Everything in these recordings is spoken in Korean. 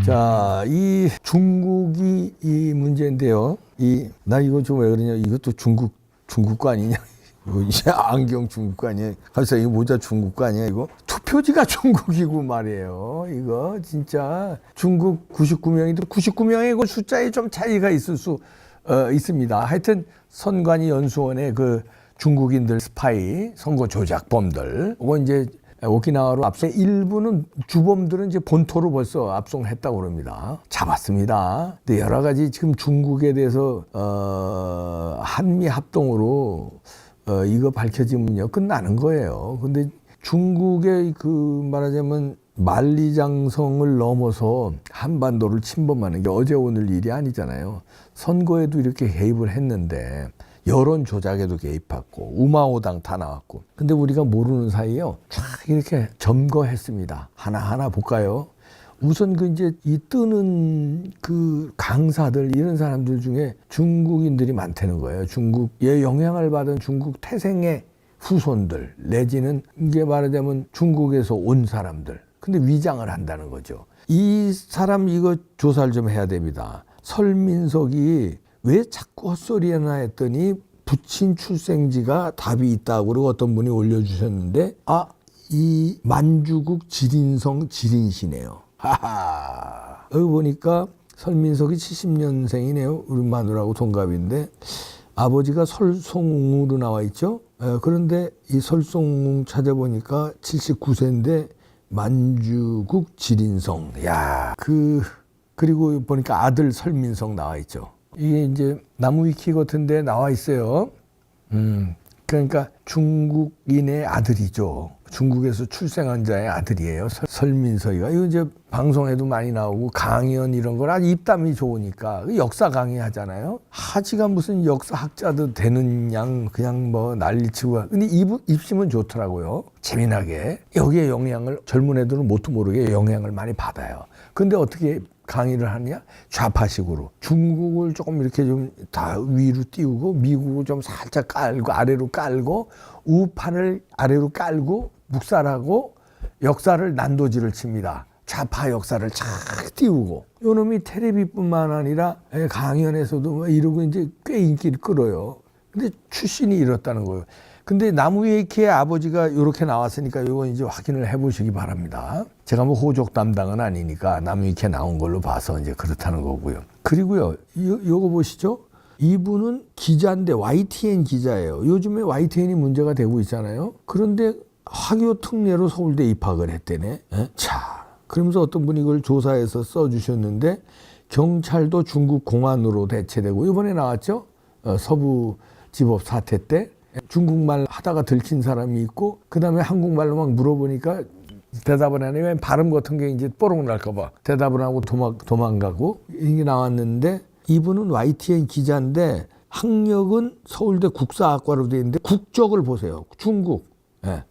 자, 이 중국이 이 문제인데요. 나 이거 좀 왜 그러냐. 이것도 중국 거 아니냐. 이거 이제 안경 중국 거 아니야. 벌써 이 모자 중국 거 아니야. 이거 투표지가 중국이고 말이에요. 이거 진짜 중국 99명인데 99명의 그 숫자에 좀 차이가 있을 수 있습니다. 하여튼 선관위 연수원의 그 중국인들 스파이 선거 조작범들 이거 이제 오키나와로 압송 일부는 주범들은 이제 본토로 벌써 압송했다고 그럽니다. 잡았습니다. 근데 여러 가지 지금 중국에 대해서 한미 합동으로 이거 밝혀지면요 끝나는 거예요. 근데 중국의 그 말하자면 만리장성을 넘어서 한반도를 침범하는 게 어제 오늘 일이 아니잖아요. 선거에도 이렇게 개입을 했는데 여론 조작에도 개입했고 우마오당 다 나왔고 근데 우리가 모르는 사이에요 쫙 이렇게 점거했습니다. 하나하나 볼까요? 우선 그 이제 이 뜨는 그 강사들 이런 사람들 중에 중국인들이 많다는 거예요. 중국의 영향을 받은 중국 태생의 후손들 내지는 이게 말하자면 중국에서 온 사람들 근데 위장을 한다는 거죠. 이 사람 이거 조사를 좀 해야 됩니다. 설민석이 왜 자꾸 헛소리 하나 했더니 부친 출생지가 답이 있다고 그러고 어떤 분이 올려주셨는데 이 만주국 지린성 지린시네요. 하하. 여기 보니까 설민석이 70년생이네요. 우리 마누라하고 동갑인데 아버지가 설송웅으로 나와 있죠. 그런데 이 설송웅 찾아보니까 79세인데 만주국 지린성. 야, 그리고 보니까 아들 설민석 나와 있죠. 이게 이제 나무위키 같은 데 나와 있어요. 그러니까 중국인의 아들이죠. 중국에서 출생한 자의 아들이에요. 설민석이가. 이거 이제 방송에도 많이 나오고 강연 이런 걸 아주 입담이 좋으니까 역사 강의하잖아요. 하지가 무슨 역사학자도 되는 양 그냥 뭐 난리치고. 근데 입심은 좋더라고요. 재미나게. 여기에 영향을 젊은 애들은 뭣도 모르게 영향을 많이 받아요. 근데 어떻게 강의를 하느냐? 좌파식으로. 중국을 조금 이렇게 좀 다 위로 띄우고 미국을 좀 살짝 깔고 아래로 깔고 우판을 아래로 깔고 묵살하고 역사를 난도질을 칩니다. 좌파 역사를 쫙 띄우고. 요놈이 텔레비뿐만 아니라 강연에서도 이러고 이제 꽤 인기를 끌어요. 근데 출신이 이렇다는 거예요. 근데 나무위키의 아버지가 이렇게 나왔으니까 이건 이제 확인을 해보시기 바랍니다. 제가 뭐 호족 담당은 아니니까 나무위키에 나온 걸로 봐서 이제 그렇다는 거고요. 그리고요, 요거 보시죠. 이분은 기자인데 YTN 기자예요. 요즘에 YTN이 문제가 되고 있잖아요. 그런데 화교 특례로 서울대 입학을 했대네. 자, 그러면서 어떤 분이 이걸 조사해서 써주셨는데 경찰도 중국 공안으로 대체되고 이번에 나왔죠. 서부지법 사태 때. 중국말 하다가 들킨 사람이 있고 그 다음에 한국말로 막 물어보니까 대답을 안 해요. 발음 같은 게 이제 뽀록 날까 봐 대답을 하고 도망가고 이게 나왔는데 이분은 YTN 기자인데 학력은 서울대 국사학과로 되어 있는데 국적을 보세요. 중국.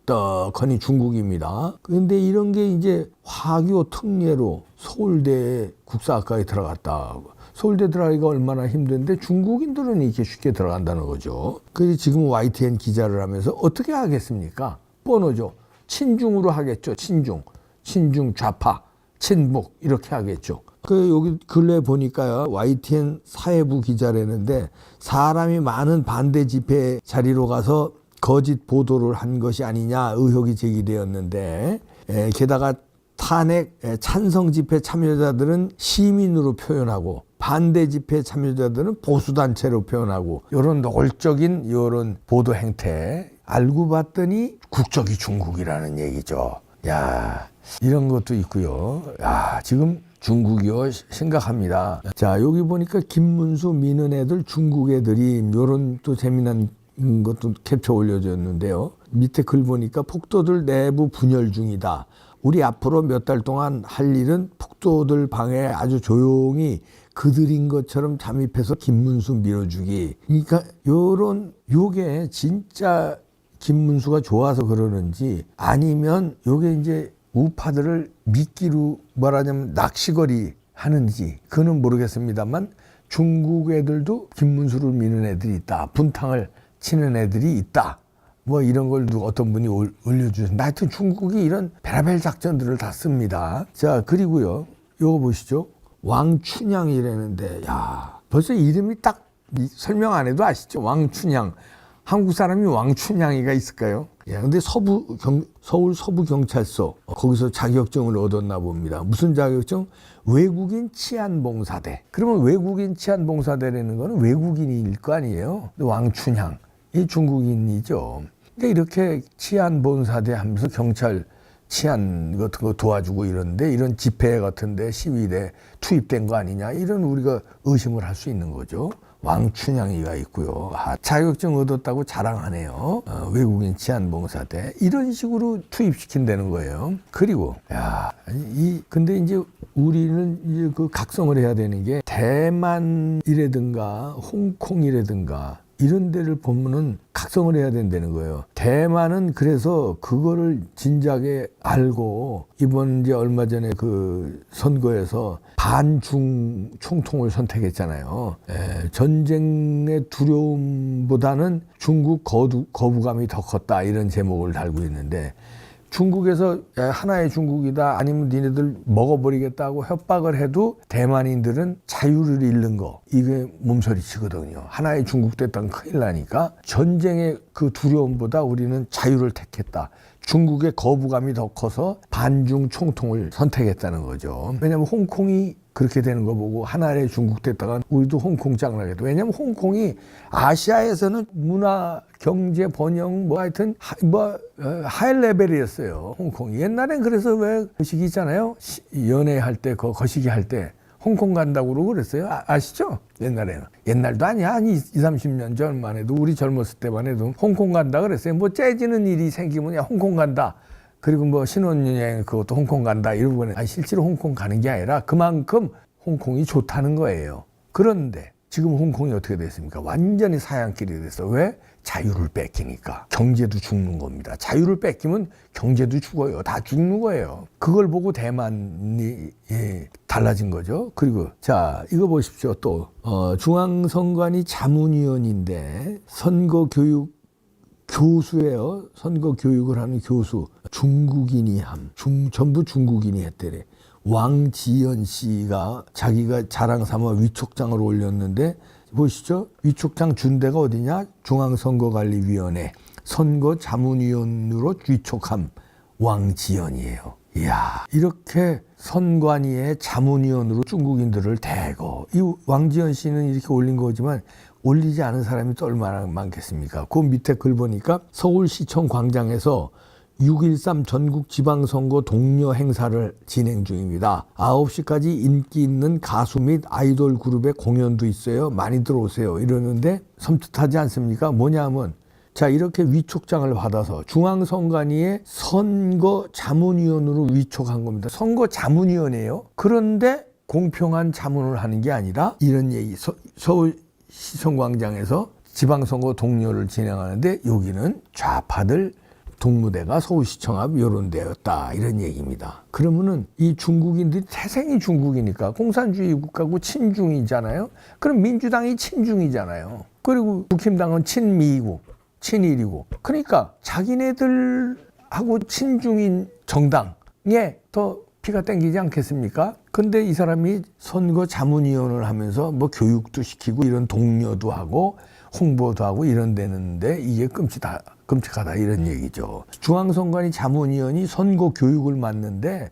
떡하니 중국입니다. 그런데 이런 게 이제 화교 특례로 서울대 국사학과에 들어갔다. 서울대 들어가기가 얼마나 힘든데 중국인들은 이렇게 쉽게 들어간다는 거죠. 그래서 지금 YTN 기자를 하면서 어떻게 하겠습니까? 뻔하죠. 친중으로 하겠죠. 친중 좌파, 친북 이렇게 하겠죠. 여기 근래 보니까요. YTN 사회부 기자라는데 사람이 많은 반대 집회 자리로 가서 거짓 보도를 한 것이 아니냐 의혹이 제기되었는데 게다가 탄핵 찬성 집회 참여자들은 시민으로 표현하고 반대 집회 참여자들은 보수단체로 표현하고 이런 노골적인 이런 보도 행태 알고 봤더니 국적이 중국이라는 얘기죠. 야, 이런 것도 있고요. 야, 지금 중국이요 심각합니다. 자, 여기 보니까 김문수 미는 애들 중국 애들이 이런 또 재미난 것도 캡처 올려줬는데요. 밑에 글 보니까 폭도들 내부 분열 중이다. 우리 앞으로 몇 달 동안 할 일은 폭도들 방에 아주 조용히 그들인 것처럼 잠입해서 김문수 밀어주기. 그러니까 요게 진짜 김문수가 좋아서 그러는지 아니면 요게 이제 우파들을 미끼로 말하자면 낚시거리 하는지 그는 모르겠습니다만 중국 애들도 김문수를 미는 애들이 있다. 분탕을 치는 애들이 있다. 뭐 이런 걸 어떤 분이 올려주셨는데 하여튼 중국이 이런 베라벨 작전들을 다 씁니다. 자, 그리고요. 요거 보시죠. 왕춘향이라는데, 야, 벌써 이름이 딱 설명 안 해도 아시죠? 왕춘향. 한국 사람이 왕춘향이가 있을까요? 예, 근데 서울 서부경찰서, 거기서 자격증을 얻었나 봅니다. 무슨 자격증? 외국인 치안봉사대. 그러면 외국인 치안봉사대라는 거는 외국인일 거 아니에요? 왕춘향. 이 중국인이죠. 그러니까 이렇게 치안봉사대 하면서 경찰 치안 같은 거 도와주고 이런데, 이런 집회 같은데 시위대 투입된 거 아니냐, 이런 우리가 의심을 할 수 있는 거죠. 왕춘향이가 있고요. 자격증 얻었다고 자랑하네요. 외국인 치안봉사대. 이런 식으로 투입시킨다는 거예요. 그리고, 근데 이제 우리는 이제 그 각성을 해야 되는 게, 대만이라든가 홍콩이라든가 이런 데를 보면은 각성을 해야 된다는 거예요. 대만은 그래서 그거를 진작에 알고, 이번 이제 얼마 전에 그 선거에서 반중 총통을 선택했잖아요. 전쟁의 두려움보다는 중국 거부감이 더 컸다, 이런 제목을 달고 있는데, 중국에서 하나의 중국이다, 아니면 니네들 먹어버리겠다고 협박을 해도 대만인들은 자유를 잃는 거, 이게 몸서리치거든요. 하나의 중국 됐다면 큰일 나니까 전쟁의 그 두려움보다 우리는 자유를 택했다. 중국의 거부감이 더 커서 반중 총통을 선택했다는 거죠. 왜냐하면 홍콩이 그렇게 되는 거 보고 하나의 중국 됐다가 우리도 홍콩 짱나겠다. 왜냐하면 홍콩이 아시아에서는 문화, 경제, 번영 하여튼 하이 레벨이었어요. 홍콩이. 옛날엔 그래서 왜 거시기 있잖아요. 연애할 때, 거시기 할 때 홍콩 간다고 그러고 그랬어요. 아시죠? 옛날에는. 옛날도 아니야. 한 20, 30년 전만 해도, 우리 젊었을 때만 해도 홍콩 간다 그랬어요. 째지는 일이 생기면 홍콩 간다. 그리고 신혼여행 그것도 홍콩 간다 이러고, 실제로 홍콩 가는 게 아니라 그만큼 홍콩이 좋다는 거예요. 그런데 지금 홍콩이 어떻게 됐습니까? 완전히 사양길이 됐어. 왜? 자유를 뺏기니까. 경제도 죽는 겁니다. 자유를 뺏기면 경제도 죽어요. 다 죽는 거예요. 그걸 보고 대만이 달라진 거죠. 그리고 자, 이거 보십시오. 또 중앙선관위 자문위원인데 선거교육 교수예요. 선거 교육을 하는 교수. 중국인이 전부 중국인이 했대래. 왕지연 씨가 자기가 자랑 삼아 위촉장을 올렸는데, 보시죠. 위촉장 준 데가 어디냐? 중앙선거관리위원회 선거자문위원으로 위촉한 왕지연이에요. 이야, 이렇게 선관위의 자문위원으로 중국인들을 대거, 이 왕지연 씨는 이렇게 올린 거지만 올리지 않은 사람이 또 얼마나 많겠습니까? 그 밑에 글 보니까 서울시청 광장에서 6.13 전국지방선거 독려 행사를 진행 중입니다. 9시까지 인기 있는 가수 및 아이돌 그룹의 공연도 있어요. 많이 들어오세요. 이러는데 섬뜩하지 않습니까? 뭐냐면, 자, 이렇게 위촉장을 받아서 중앙선관위의 선거자문위원으로 위촉한 겁니다. 선거자문위원이에요. 그런데 공평한 자문을 하는 게 아니라 이런 얘기, 서울시청광장에서 지방선거 동료를 진행하는데 여기는 좌파들 동무대가 서울시청 앞 이런 데였다, 이런 얘기입니다. 그러면은 이 중국인들이 태생이 중국이니까 공산주의 국가고 친중이잖아요. 그럼 민주당이 친중이잖아요. 그리고 국힘당은 친미이고 친일이고, 그러니까 자기네들하고 친중인 정당에 더 피가 땡기지 않겠습니까? 근데 이 사람이 선거 자문위원을 하면서 교육도 시키고 이런 독려도 하고 홍보도 하고 이런 데는데 이게 끔찍하다 이런 얘기죠. 중앙선관위 자문위원이 선거 교육을 맡는데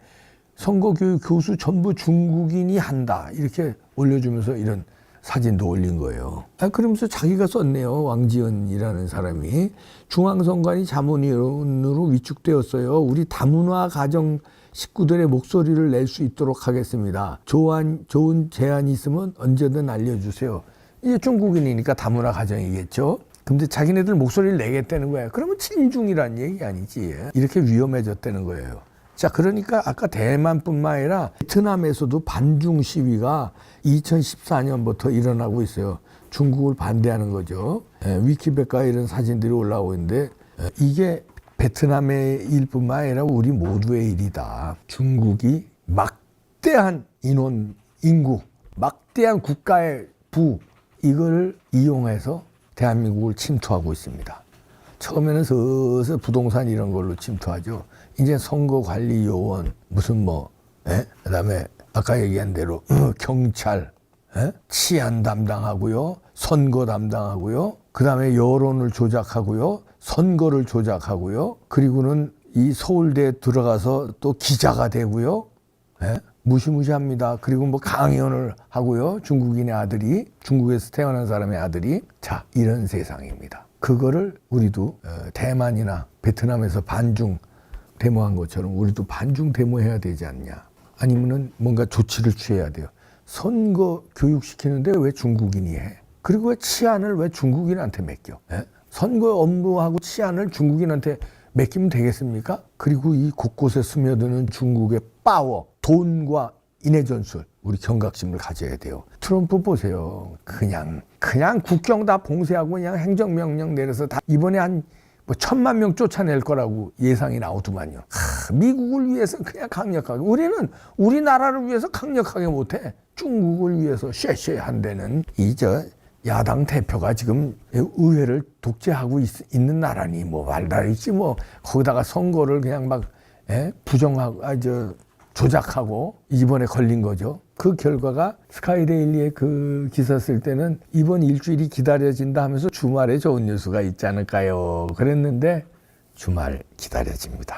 선거 교육 교수 전부 중국인이 한다, 이렇게 올려주면서 이런 사진도 올린 거예요. 그러면서 자기가 썼네요. 왕지연이라는 사람이. 중앙선관위 자문위원으로 위촉되었어요. 우리 다문화 가정 식구들의 목소리를 낼 수 있도록 하겠습니다. 좋은 제안이 있으면 언제든 알려주세요. 이제 중국인이니까 다문화 가정이겠죠. 근데 자기네들 목소리를 내겠다는 거야. 그러면 친중이란 얘기 아니지. 이렇게 위험해졌다는 거예요. 자, 그러니까 아까 대만뿐만 아니라 베트남에서도 반중 시위가 2014년부터 일어나고 있어요. 중국을 반대하는 거죠. 위키백과에 이런 사진들이 올라오고 있는데, 이게 베트남의 일뿐만 아니라 우리 모두의 일이다. 중국이 막대한 인구, 막대한 국가의 이걸 이용해서 대한민국을 침투하고 있습니다. 처음에는 슬슬 부동산 이런 걸로 침투하죠. 이제 선거관리요원, 그다음에 아까 얘기한 대로 경찰, 치안 담당하고요, 선거 담당하고요, 그 다음에 여론을 조작하고요, 선거를 조작하고요, 그리고는 이 서울대에 들어가서 또 기자가 되고요. 무시무시합니다. 그리고 뭐 강연을 하고요. 중국인의 아들이, 중국에서 태어난 사람의 아들이. 자, 이런 세상입니다. 그거를 우리도 대만이나 베트남에서 반중 데모한 것처럼 우리도 반중 데모해야 되지 않냐. 아니면은 뭔가 조치를 취해야 돼요. 선거 교육시키는데 왜 중국인이 해? 그리고 왜 치안을 왜 중국인한테 맡겨? 선거 업무하고 치안을 중국인한테 맡기면 되겠습니까? 그리고 이 곳곳에 스며드는 중국의 파워, 돈과 인해 전술, 우리 경각심을 가져야 돼요. 트럼프 보세요. 그냥 국경 다 봉쇄하고 그냥 행정명령 내려서 다 이번에 한 1,000만 명 쫓아낼 거라고 예상이 나오더만요. 미국을 위해서 그냥 강력하게. 우리는 우리나라를 위해서 강력하게 못해. 중국을 위해서 쉐쉐한 데는 야당 대표가 지금 의회를 독재하고 있는 나라니 뭐 말다르지 뭐 거기다가 선거를 그냥 막 부정하고 조작하고 이번에 걸린 거죠. 그 결과가 스카이데일리에 그 기사 쓸 때는 이번 일주일이 기다려진다 하면서 주말에 좋은 뉴스가 있지 않을까요? 그랬는데 주말 기다려집니다.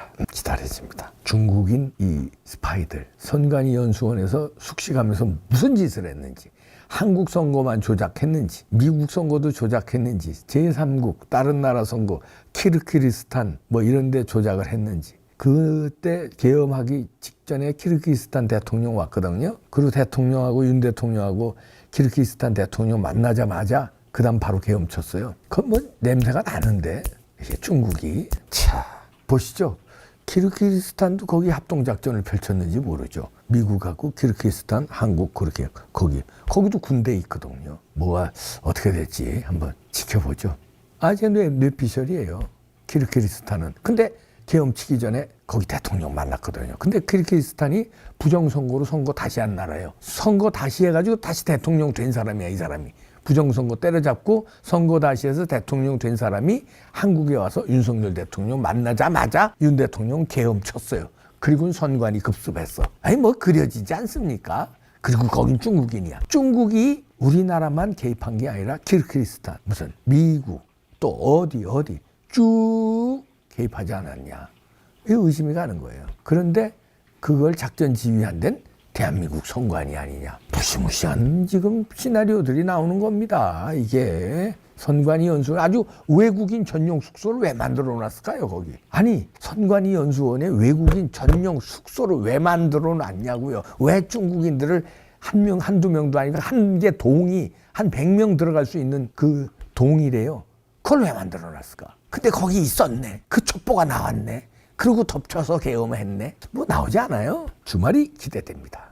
중국인 이 스파이들 선관위 연수원에서 숙식하면서 무슨 짓을 했는지, 한국 선거만 조작했는지, 미국 선거도 조작했는지, 제3국 다른 나라 선거 키르기스탄 뭐 이런 데 조작을 했는지. 그때 계엄하기 직전에 키르기스탄 대통령 왔거든요. 그리고 대통령하고 윤 대통령하고 키르기스탄 대통령 만나자마자 그 다음 바로 계엄 쳤어요. 그건 뭐 냄새가 나는데 이게 중국이. 자, 보시죠. 키르기스탄도 거기 합동작전을 펼쳤는지 모르죠. 미국하고 키르기스탄, 한국 그렇게 거기도 군대 있거든요. 뭐가 어떻게 될지 한번 지켜보죠. 아직 뇌피셜이에요. 키르기스탄은. 근데 계엄 치기 전에 거기 대통령 만났거든요. 근데 키르기스탄이 부정선거로 선거 다시 한 나라예요. 선거 다시 해가지고 다시 대통령 된 사람이야, 이 사람이. 부정선거 때려잡고 선거 다시 해서 대통령 된 사람이 한국에 와서 윤석열 대통령 만나자마자 윤 대통령 계엄 쳤어요. 그리고는 선관위 급습했어. 아니 뭐 그려지지 않습니까? 그리고 거긴 중국인이야. 중국이 우리나라만 개입한 게 아니라 키르기스탄, 무슨 미국, 또 어디 쭉 개입하지 않았냐. 이 의심이 가는 거예요. 그런데 그걸 작전 지휘한 데는 대한민국 선관위 아니냐. 무시무시한 지금 시나리오들이 나오는 겁니다. 이게 선관위 연수원 아주 외국인 전용 숙소를 왜 만들어 놨을까요, 거기? 아니, 선관위 연수원에 외국인 전용 숙소를 왜 만들어 놨냐고요. 왜 중국인들을 한두 명도 아니고 한 개 동이 한 100명 들어갈 수 있는 그 동이래요. 그걸 왜 만들어 놨을까? 근데 거기 있었네. 그 첩보가 나왔네. 그리고 덮쳐서 계엄했네. 뭐 나오지 않아요? 주말이 기대됩니다.